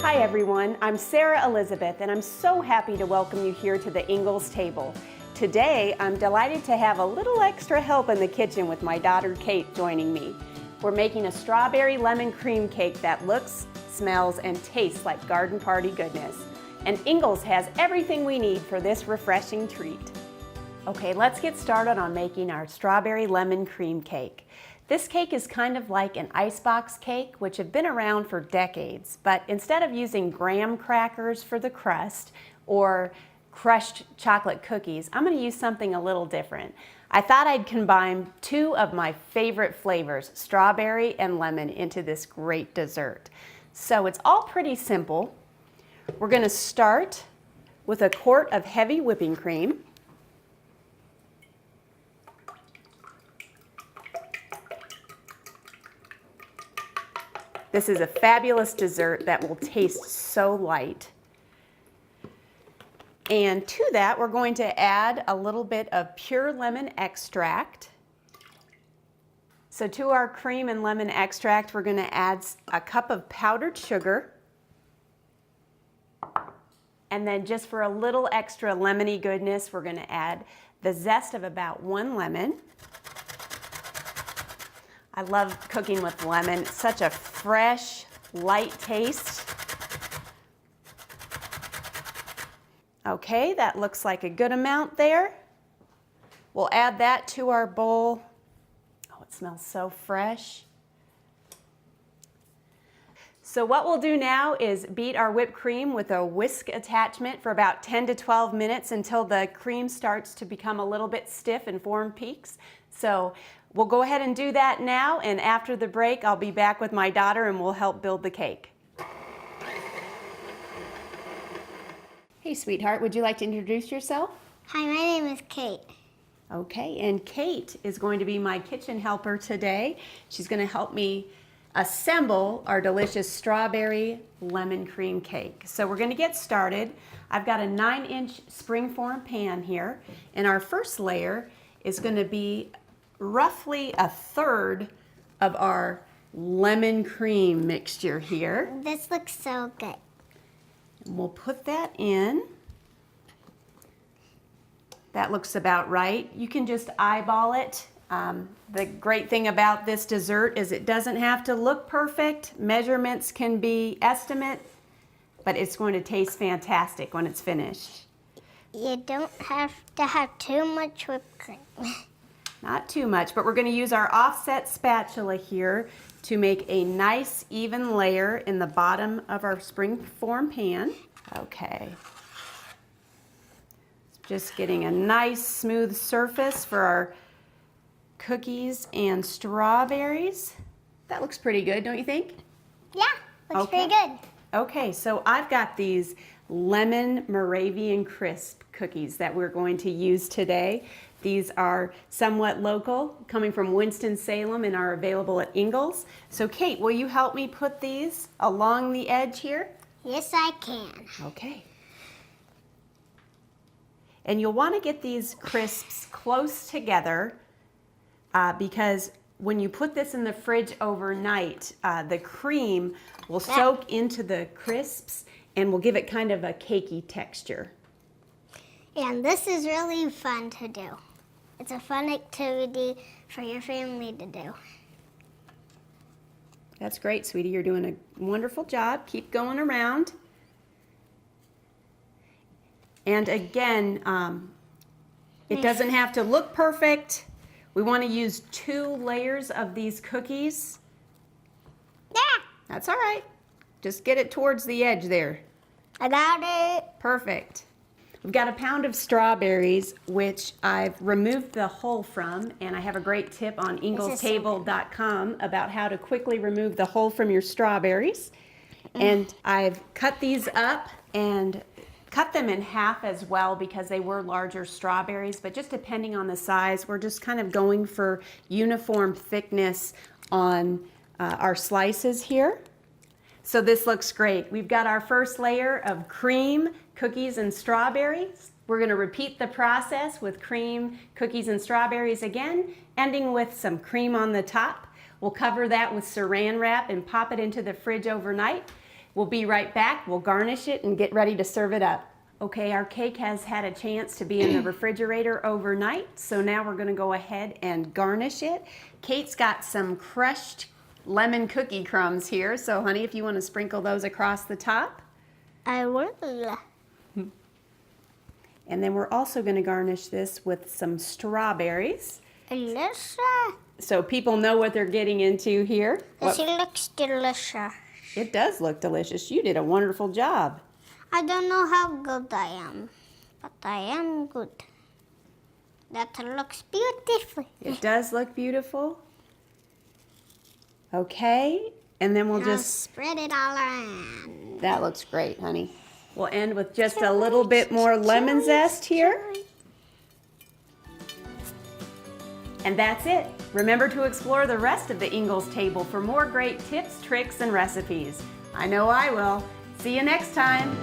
Hi everyone, I'm Sarah Elizabeth and I'm so happy to welcome you here to the Ingles table. Today I'm delighted to have a little extra help in the kitchen with my daughter Kate joining me. We're making a strawberry lemon cream cake that looks, smells, and tastes like garden party goodness. And Ingles has everything we need for this refreshing treat. Okay, let's get started on making our strawberry lemon cream cake. This cake is kind of like an icebox cake, which have been around for decades, but instead of using graham crackers for the crust or crushed chocolate cookies, I'm going to use something a little different. I thought I'd combine two of my favorite flavors, strawberry and lemon, into this great dessert. So it's all pretty simple. We're going to start with a quart of heavy whipping cream. This is a fabulous dessert that will taste so light. And to that, we're going to add a little bit of pure lemon extract. So to our cream and lemon extract, we're going to add a cup of powdered sugar. And then just for a little extra lemony goodness, we're going to add the zest of about 1 lemon. I love cooking with lemon. It's such a fresh, light taste. Okay, that looks like a good amount there. We'll add that to our bowl. Oh, it smells so fresh. So what we'll do now is beat our whipped cream with a whisk attachment for about 10 to 12 minutes until the cream starts to become a little bit stiff and form peaks. So we'll go ahead and do that now, and after the break I'll be back with my daughter and we'll help build the cake. Hey sweetheart, would you like to introduce yourself? Hi, my name is Kate. Okay, and Kate is going to be my kitchen helper today. She's going to help me assemble our delicious strawberry lemon cream cake. So we're going to get started. I've got a 9-inch springform pan here, and our first layer is going to be roughly 1/3 of our lemon cream mixture here. This looks so good. And we'll put that in. That looks about right. You can just eyeball it. The great thing about this dessert is it doesn't have to look perfect. Measurements can be estimate, but it's going to taste fantastic when it's finished. You don't have to have too much whipped cream. Not too much, but we're going to use our offset spatula here to make a nice even layer in the bottom of our springform pan. Okay. Just getting a nice smooth surface for our cookies and strawberries. That looks pretty good, don't you think? Yeah, looks pretty good. Okay, so I've got these lemon Moravian crisp cookies that we're going to use today. These are somewhat local, coming from Winston-Salem, and are available at Ingles. So Kate, will you help me put these along the edge here? Yes, I can. Okay. And you'll want to get these crisps close together because when you put this in the fridge overnight, the cream will soak into the crisps and will give it kind of a cakey texture. And this is really fun to do. It's a fun activity for your family to do. That's great, sweetie. You're doing a wonderful job. Keep going around. And again, it doesn't have to look perfect. We want to use 2 layers of these cookies. Yeah. That's all right. Just get it towards the edge there. I got it. Perfect. We've got a pound of strawberries, which I've removed the hull from, and I have a great tip on inglestable.com about how to quickly remove the hull from your strawberries. And I've cut these up and cut them in half as well because they were larger strawberries, but just depending on the size, we're just kind of going for uniform thickness on our slices here. So this looks great. We've got our first layer of cream, cookies, and strawberries. We're going to repeat the process with cream, cookies, and strawberries again, ending with some cream on the top. We'll cover that with saran wrap and pop it into the fridge overnight. We'll be right back. We'll garnish it and get ready to serve it up. Okay, our cake has had a chance to be in the refrigerator overnight, so now we're gonna go ahead and garnish it. Kate's got some crushed lemon cookie crumbs here, so honey, if you wanna sprinkle those across the top. I will. And then we're also gonna garnish this with some strawberries. Delicious. So people know what they're getting into here. This looks delicious. It does look delicious. You did a wonderful job. I don't know how good I am, but I am good. That looks beautiful. It does look beautiful. Okay, and then we'll I'll just spread it all around. That looks great, honey. We'll end with just a little bit more lemon zest here. And that's it. Remember to explore the rest of the Ingles table for more great tips, tricks, and recipes. I know I will. See you next time.